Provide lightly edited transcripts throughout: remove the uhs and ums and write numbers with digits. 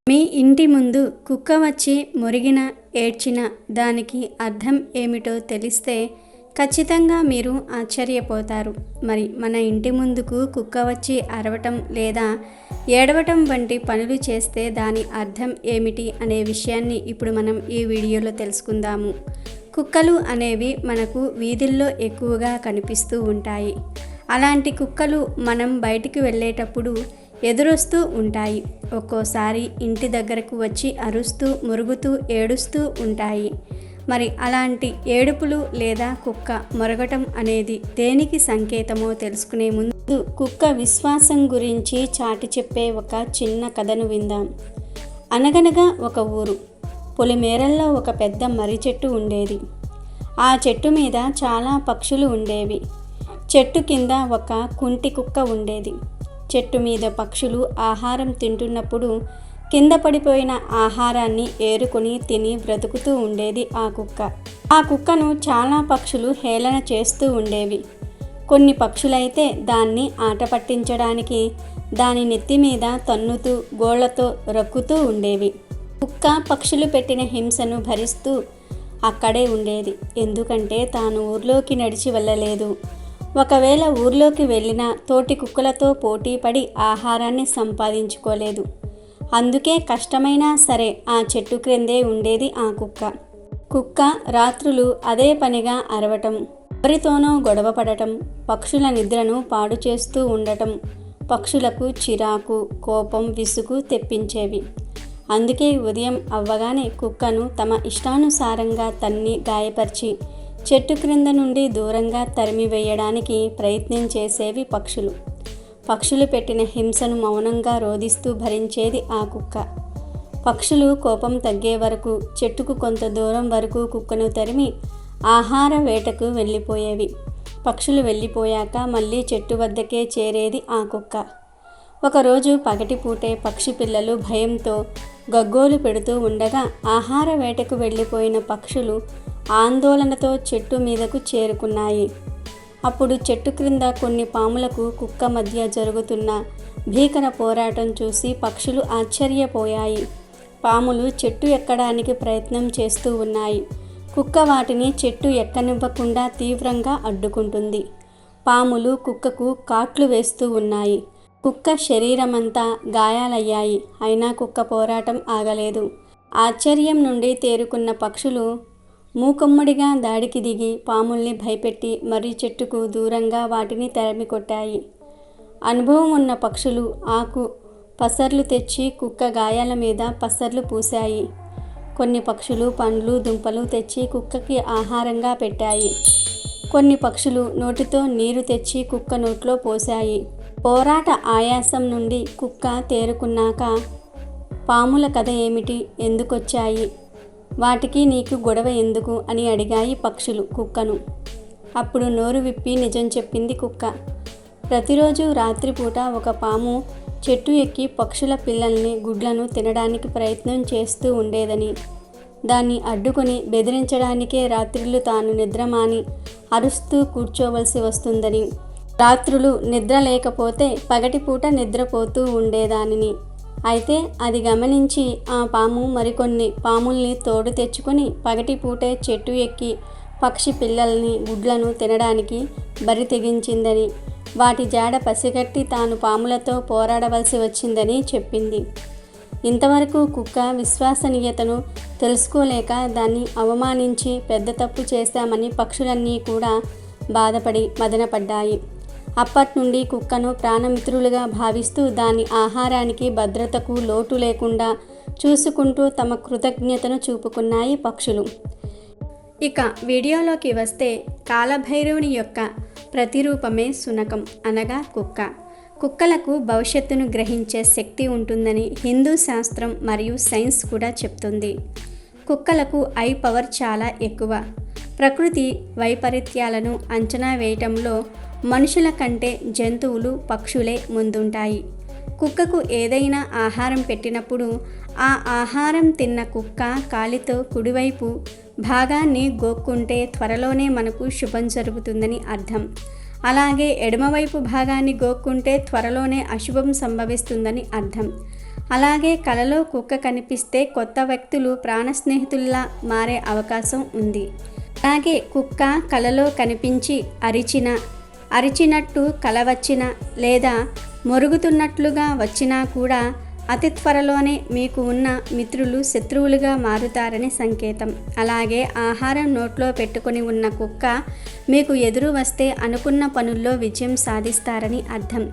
మీ ఇంటి ముందు కుక్క వచ్చి మురిగిన ఏడ్చిన దానికి అర్థం ఏమిటో తెలిస్తే ఖచ్చితంగా మీరు ఆశ్చర్యపోతారు. మరి మన ఇంటి ముందుకు కుక్క వచ్చి అరవటం లేదా ఏడవటం వంటి పనులు చేస్తే దాని అర్థం ఏమిటి అనే విషయాన్ని ఇప్పుడు మనం ఈ వీడియోలో తెలుసుకుందాము. కుక్కలు అనేవి మనకు వీధుల్లో ఎక్కువగా కనిపిస్తూ ఉంటాయి. అలాంటి కుక్కలు మనం బయటికి వెళ్ళేటప్పుడు ఎదురొస్తూ ఉంటాయి. ఒక్కోసారి ఇంటి దగ్గరకు వచ్చి అరుస్తూ మురుగుతూ ఏడుస్తూ ఉంటాయి. మరి అలాంటి ఏడుపులు లేదా కుక్క మొరగటం అనేది దేనికి సంకేతమో తెలుసుకునే ముందు కుక్క విశ్వాసం గురించి చాటి చెప్పే ఒక చిన్న కథను విందాం. అనగనగా ఒక ఊరు. పొలిమేరల్లో ఒక పెద్ద మర్రి చెట్టు ఉండేది. ఆ చెట్టు మీద చాలా పక్షులు ఉండేవి. చెట్టు కింద ఒక కుంటి కుక్క ఉండేది. చెట్టు మీద పక్షులు ఆహారం తింటున్నప్పుడు కింద పడిపోయిన ఆహారాన్ని ఏరుకొని తిని బ్రతుకుతూ ఉండేది ఆ కుక్క. ఆ కుక్కను చాలా పక్షులు హేళన చేస్తూ ఉండేవి. కొన్ని పక్షులైతే దాన్ని ఆట పట్టించడానికి దాని నెత్తి మీద తన్నుతూ గోళ్లతో రక్కుతూ ఉండేవి. కుక్క పక్షులు పెట్టిన హింసను భరిస్తూ అక్కడే ఉండేది. ఎందుకంటే తాను ఊర్లోకి నడిచి వెళ్ళలేదు. ఒకవేళ ఊర్లోకి వెళ్ళినా తోటి కుక్కలతో పోటీ పడి ఆహారాన్ని సంపాదించుకోలేదు. అందుకే కష్టమైనా సరే ఆ చెట్టు క్రిందే ఉండేది ఆ కుక్క. కుక్క రాత్రులు అదే పనిగా అరవటం, ఎవరితోనో గొడవ పడటం, పక్షుల నిద్రను పాడు చేస్తూ ఉండటం పక్షులకు చిరాకు, కోపం, విసుగు తెప్పించేవి. అందుకే ఉదయం అవ్వగానే కుక్కను తమ ఇష్టానుసారంగా తన్ని గాయపరిచి చెట్టు క్రింద నుండి దూరంగా తరిమి వేయడానికి ప్రయత్నం చేసేవి పక్షులు. పక్షులు పెట్టిన హింసను మౌనంగా రోదిస్తూ భరించేది ఆ కుక్క. పక్షులు కోపం తగ్గే వరకు చెట్టుకు కొంత దూరం వరకు కుక్కను తరిమి ఆహార వేటకు వెళ్ళిపోయేవి. పక్షులు వెళ్ళిపోయాక మళ్ళీ చెట్టు వద్దకే చేరేది ఆ కుక్క. ఒకరోజు పగటిపూటే పక్షి పిల్లలు భయంతో గగ్గోలు పెడుతూ ఉండగా ఆహార వేటకు వెళ్ళిపోయిన పక్షులు ఆందోళనతో చెట్టు మీదకు చేరుకున్నాయి. అప్పుడు చెట్టు క్రింద కొన్ని పాములకు కుక్క మధ్య జరుగుతున్న భీకర పోరాటం చూసి పక్షులు ఆశ్చర్యపోయాయి. పాములు చెట్టు ఎక్కడానికి ప్రయత్నం చేస్తూ ఉన్నాయి. కుక్క వాటిని చెట్టు ఎక్కనివ్వకుండా తీవ్రంగా అడ్డుకుంటుంది. పాములు కుక్కకు కాట్లు వేస్తూ ఉన్నాయి. కుక్క శరీరమంతా గాయాలయ్యాయి. అయినా కుక్క పోరాటం ఆగలేదు. ఆశ్చర్యం నుండి తేరుకున్న పక్షులు మూకుమ్మడిగా దాడికి దిగి పాముల్ని భయపెట్టి మర్రి చెట్టుకు దూరంగా వాటిని తరిమి కొట్టాయి. అనుభవం ఉన్న పక్షులు ఆకు పసర్లు తెచ్చి కుక్క గాయాల మీద పసర్లు పూశాయి. కొన్ని పక్షులు పండ్లు, దుంపలు తెచ్చి కుక్కకి ఆహారంగా పెట్టాయి. కొన్ని పక్షులు నోటితో నీరు తెచ్చి కుక్క నోట్లో పోశాయి. పోరాట ఆయాసం నుండి కుక్క తేరుకున్నాక పాముల కథ ఏమిటి, ఎందుకొచ్చాయి, వాటికి నీకు గొడవ ఎందుకు అని అడిగాయి పక్షులు కుక్కను. అప్పుడు నోరు విప్పి నిజం చెప్పింది కుక్క. ప్రతిరోజు రాత్రిపూట ఒక పాము చెట్టు ఎక్కి పక్షుల పిల్లల్ని, గుడ్లను తినడానికి ప్రయత్నం చేస్తూ ఉండేదని, దాన్ని అడ్డుకొని బెదిరించడానికే రాత్రులు తాను నిద్రమాని అరుస్తూ కూర్చోవలసి వస్తుందని, రాత్రులు నిద్ర లేకపోతే పగటిపూట నిద్రపోతూ ఉండేదానిని. అయితే అది గమనించి ఆ పాము మరికొన్ని పాముల్ని తోడు తెచ్చుకొని పగటిపూటే చెట్టు ఎక్కి పక్షి పిల్లల్ని, గుడ్లను తినడానికి బరి తెగించిందని, వాటి జాడ పసిగట్టి తాను పాములతో పోరాడవలసి వచ్చిందని చెప్పింది. ఇంతవరకు కుక్క విశ్వసనీయతను తెలుసుకోలేక దాన్ని అవమానించి పెద్ద తప్పు చేశామని పక్షులన్నీ కూడా బాధపడి మదనపడ్డాయి. అప్పట్నుండి కుక్కను ప్రాణమిత్రులుగా భావిస్తూ దాని ఆహారానికి, భద్రతకు లోటు లేకుండా చూసుకుంటూ తమ కృతజ్ఞతను చూపుకున్నాయి పక్షులు. ఇక వీడియోలోకి వస్తే కాలభైరవుని యొక్క ప్రతిరూపమే శునకం అనగా కుక్క. కుక్కలకు భవిష్యత్తును గ్రహించే శక్తి ఉంటుందని హిందూ శాస్త్రం మరియు సైన్స్ కూడా చెప్తుంది. కుక్కలకు ఐ పవర్ చాలా ఎక్కువ. ప్రకృతి వైపరీత్యాలను అంచనా వేయటంలో మనుషుల కంటే జంతువులు, పక్షులే ముందుంటాయి. కుక్కకు ఏదైనా ఆహారం పెట్టినప్పుడు ఆ ఆహారం తిన్న కుక్క కాలితో కుడివైపు భాగాన్ని గోక్కుంటే త్వరలోనే మనకు శుభం జరుగుతుందని అర్థం. అలాగే ఎడమవైపు భాగాన్ని గోక్కుంటే త్వరలోనే అశుభం సంభవిస్తుందని అర్థం. అలాగే కలలో కుక్క కనిపిస్తే కొత్త వ్యక్తులు ప్రాణ స్నేహితుల్లా మారే అవకాశం ఉంది. అలాగే కుక్క కలలో కనిపించి అరిచినట్టు కల వచ్చినా లేదా మొరుగుతున్నట్లుగా వచ్చినా కూడా అతి త్వరలోనే మీకు ఉన్న మిత్రులు శత్రువులుగా మారుతారని సంకేతం. అలాగే ఆహారం నోట్లో పెట్టుకొని ఉన్న కుక్క మీకు ఎదురు వస్తే అనుకున్న పనుల్లో విజయం సాధిస్తారని అర్థం.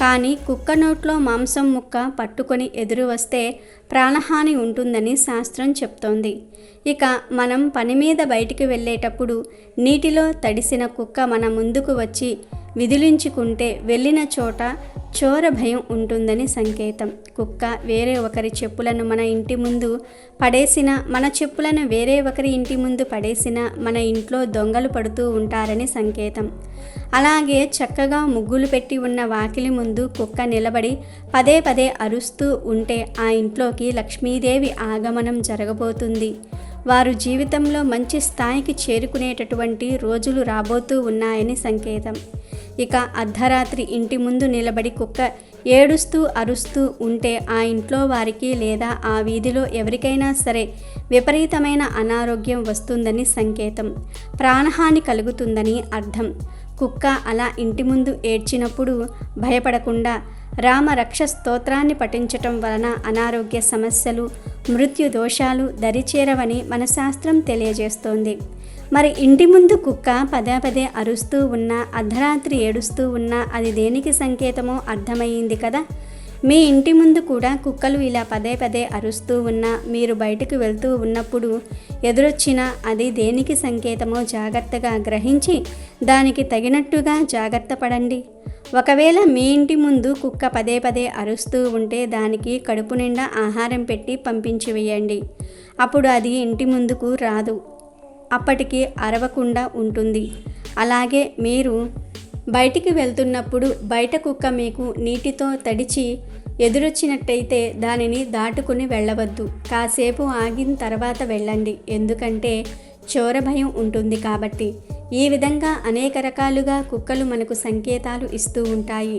కానీ కుక్క నోట్లో మాంసం ముక్క పట్టుకొని ఎదురు వస్తే ప్రాణహాని ఉంటుందని శాస్త్రం చెప్తోంది. ఇక మనం పని మీద బయటికి వెళ్ళేటప్పుడు నీటిలో తడిసిన కుక్క మన ముందుకు వచ్చి విదిలించుకుంటే వెళ్ళిన చోట చోర భయం ఉంటుందని సంకేతం. కుక్క వేరే ఒకరి చెప్పులను మన ఇంటి ముందు పడేసిన, మన చెప్పులను వేరే ఒకరి ఇంటి ముందు పడేసిన మన ఇంట్లో దొంగలు పడుతూ ఉంటారని సంకేతం. అలాగే చక్కగా ముగ్గులు పెట్టి ఉన్న వాకిలి ముందు కుక్క నిలబడి పదే పదే అరుస్తూ ఉంటే ఆ ఇంట్లోకి లక్ష్మీదేవి ఆగమనం జరగబోతుంది. వారు జీవితంలో మంచి స్థాయికి చేరుకునేటటువంటి రోజులు రాబోతూ ఉన్నాయని సంకేతం. ఇక అర్ధరాత్రి ఇంటి ముందు నిలబడి కుక్క ఏడుస్తూ అరుస్తూ ఉంటే ఆ ఇంట్లో వారికి లేదా ఆ వీధిలో ఎవరికైనా సరే విపరీతమైన అనారోగ్యం వస్తుందని సంకేతం. ప్రాణహాని కలుగుతుందని అర్థం. కుక్క అలా ఇంటి ముందు ఏడ్చినప్పుడు భయపడకుండా రామ రక్ష స్తోత్రాన్ని పఠించటం వలన అనారోగ్య సమస్యలు, మృత్యు దోషాలు దరిచేరవని మన శాస్త్రం తెలియజేస్తోంది. మరి ఇంటి ముందు కుక్క పదే పదే అరుస్తూ ఉన్నా, అర్ధరాత్రి ఏడుస్తూ ఉన్నా అది దేనికి సంకేతమో అర్థమయ్యింది కదా. మీ ఇంటి ముందు కూడా కుక్కలు ఇలా పదే పదే అరుస్తూ ఉన్నా, మీరు బయటకు వెళ్తూ ఉన్నప్పుడు ఎదురొచ్చినా అది దేనికి సంకేతమో జాగ్రత్తగా గ్రహించి దానికి తగినట్టుగా జాగ్రత్త పడండి. ఒకవేళ మీ ఇంటి ముందు కుక్క పదే పదే అరుస్తూ ఉంటే దానికి కడుపు నిండా ఆహారం పెట్టి పంపించి వేయండి. అప్పుడు అది ఇంటి ముందుకు రాదు, అప్పటికి అరవకుండా ఉంటుంది. అలాగే మీరు బయటికి వెళ్తున్నప్పుడు బయట కుక్క మీకు నీటితో తడిచి ఎదురొచ్చినట్టయితే దానిని దాటుకుని వెళ్ళవద్దు. కాసేపు ఆగిన తర్వాత వెళ్ళండి, ఎందుకంటే చోర భయం ఉంటుంది కాబట్టి. ఈ విధంగా అనేక రకాలుగా కుక్కలు మనకు సంకేతాలు ఇస్తూ ఉంటాయి.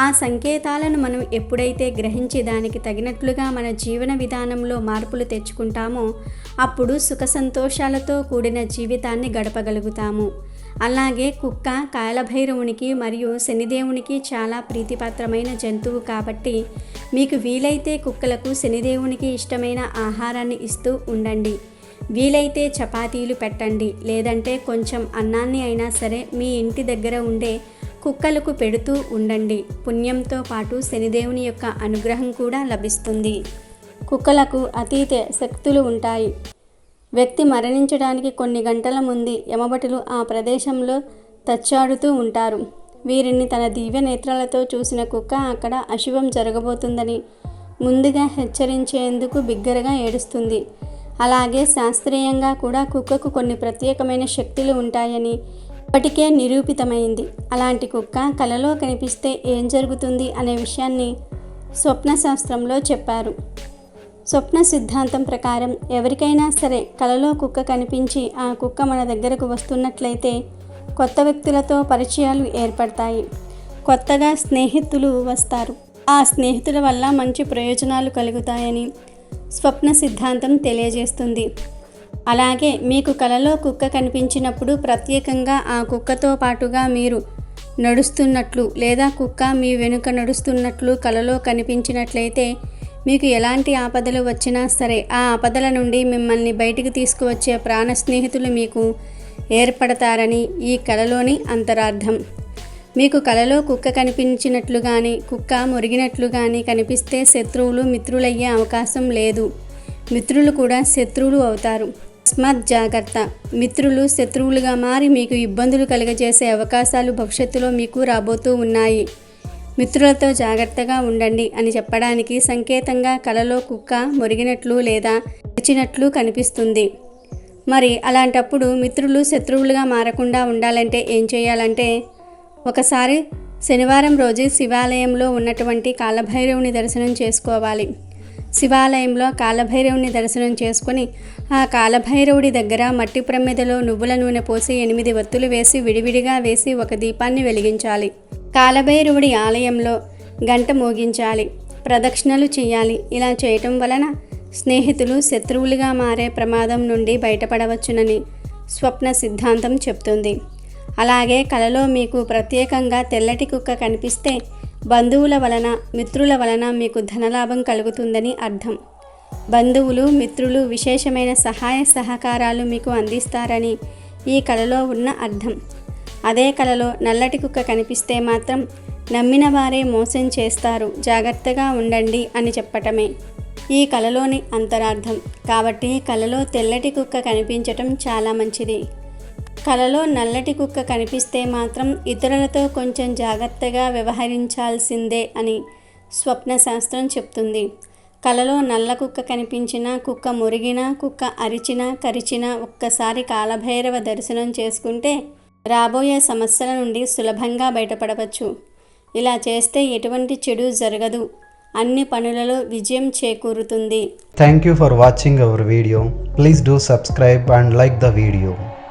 ఆ సంకేతాలను మనం ఎప్పుడైతే గ్రహించి దానికి తగినట్లుగా మన జీవన విధానంలో మార్పులు తెచ్చుకుంటామో అప్పుడు సుఖ సంతోషాలతో కూడిన జీవితాన్ని గడపగలుగుతాము. అలాగే కుక్క కాలభైరవునికి మరియు శనిదేవునికి చాలా ప్రీతిపాత్రమైన జంతువు కాబట్టి మీకు వీలైతే కుక్కలకు శనిదేవునికి ఇష్టమైన ఆహారాన్ని ఇస్తూ ఉండండి. వీలైతే చపాతీలు పెట్టండి, లేదంటే కొంచెం అన్నాన్ని అయినా సరే మీ ఇంటి దగ్గర ఉండే కుక్కలకు పెడుతూ ఉండండి. పుణ్యంతో పాటు శనిదేవుని యొక్క అనుగ్రహం కూడా లభిస్తుంది. కుక్కలకు అతీత శక్తులు ఉంటాయి. వ్యక్తి మరణించడానికి కొన్ని గంటల ముందు యమభటులు ఆ ప్రదేశంలో తచ్చాడుతూ ఉంటారు. వీరిని తన దివ్య నేత్రాలతో చూసిన కుక్క అక్కడ అశుభం జరగబోతుందని ముందుగా హెచ్చరించేందుకు బిగ్గరగా ఏడుస్తుంది. అలాగే శాస్త్రీయంగా కూడా కుక్కకు కొన్ని ప్రత్యేకమైన శక్తులు ఉంటాయని ఇప్పటికే నిరూపితమైంది. అలాంటి కుక్క కలలో కనిపిస్తే ఏం జరుగుతుంది అనే విషయాన్ని స్వప్న శాస్త్రంలో చెప్పారు. స్వప్న సిద్ధాంతం ప్రకారం ఎవరికైనా సరే కలలో కుక్క కనిపించి ఆ కుక్క మన దగ్గరకు వస్తున్నట్లయితే కొత్త వ్యక్తులతో పరిచయాలు ఏర్పడతాయి, కొత్తగా స్నేహితులు వస్తారు. ఆ స్నేహితుల వల్ల మంచి ప్రయోజనాలు కలుగుతాయని స్వప్న సిద్ధాంతం తెలియజేస్తుంది. అలాగే మీకు కలలో కుక్క కనిపించినప్పుడు ప్రత్యేకంగా ఆ కుక్కతో పాటుగా మీరు నడుస్తున్నట్లు లేదా కుక్క మీ వెనుక నడుస్తున్నట్లు కలలో కనిపించినట్లయితే మీకు ఎలాంటి ఆపదలు వచ్చినా సరే ఆ ఆపదల నుండి మిమ్మల్ని బయటికి తీసుకువచ్చే ప్రాణ స్నేహితులు మీకు ఏర్పడతారని ఈ కలలోని అంతరార్థం. మీకు కలలో కుక్క కనిపించినట్లు కానీ కుక్క మురిగినట్లు కానీ కనిపిస్తే శత్రువులు మిత్రులయ్యే అవకాశం లేదు, మిత్రులు కూడా శత్రువులు అవుతారు. తస్మాత్ జాగ్రత్త. మిత్రులు శత్రువులుగా మారి మీకు ఇబ్బందులు కలుగజేసే అవకాశాలు భవిష్యత్తులో మీకు రాబోతూ ఉన్నాయి. మిత్రులతో జాగ్రత్తగా ఉండండి అని చెప్పడానికి సంకేతంగా కలలో కుక్క మురిగినట్లు లేదా అరిచినట్లు కనిపిస్తుంది. మరి అలాంటప్పుడు మిత్రులు శత్రువులుగా మారకుండా ఉండాలంటే ఏం చేయాలంటే ఒకసారి శనివారం రోజు శివాలయంలో ఉన్నటువంటి కాలభైరవుని దర్శనం చేసుకోవాలి. శివాలయంలో కాలభైరవుని దర్శనం చేసుకుని ఆ కాలభైరవుడి దగ్గర మట్టి ప్రమిదలో నువ్వుల నూనె పోసి 8 వత్తులు వేసి విడివిడిగా వేసి ఒక దీపాన్ని వెలిగించాలి. కాలభైరవుడి ఆలయంలో గంట మోగించాలి. ప్రదక్షిణలు చేయాలి. ఇలా చేయటం వలన స్నేహితులు శత్రువులుగా మారే ప్రమాదం నుండి బయటపడవచ్చునని స్వప్న సిద్ధాంతం చెప్తుంది. అలాగే కలలో మీకు ప్రత్యేకంగా తెల్లటి కుక్క కనిపిస్తే బంధువుల వలన మిత్రుల వలన మీకు ధనలాభం కలుగుతుందని అర్థం. బంధువులు మిత్రులు విశేషమైన సహాయ సహకారాలు మీకు అందిస్తారని ఈ కలలో ఉన్న అర్థం. అదే కలలో నల్లటి కుక్క కనిపిస్తే మాత్రం నమ్మిన వారే మోసం చేస్తారు, జాగ్రత్తగా ఉండండి అని చెప్పటమే ఈ కలలోని అంతరార్థం. కాబట్టి కలలో తెల్లటి కుక్క కనిపించటం చాలా మంచిది. కలలో నల్లటి కుక్క కనిపిస్తే మాత్రం ఇతరులతో కొంచెం జాగ్రత్తగా వ్యవహరించాల్సిందే అని స్వప్న శాస్త్రం చెప్తుంది. కలలో నల్ల కుక్క కనిపించినా, కుక్క మురిగినా, కుక్క అరిచినా కరిచినా ఒక్కసారి కాలభైరవ దర్శనం చేసుకుంటే రాబోయే సమస్యల నుండి సులభంగా బయటపడవచ్చు. ఇలా చేస్తే ఎటువంటి చెడు జరగదు, అన్ని పనులలో విజయం చేకూరుతుంది. Thank you for watching our video. Please do subscribe and like the video.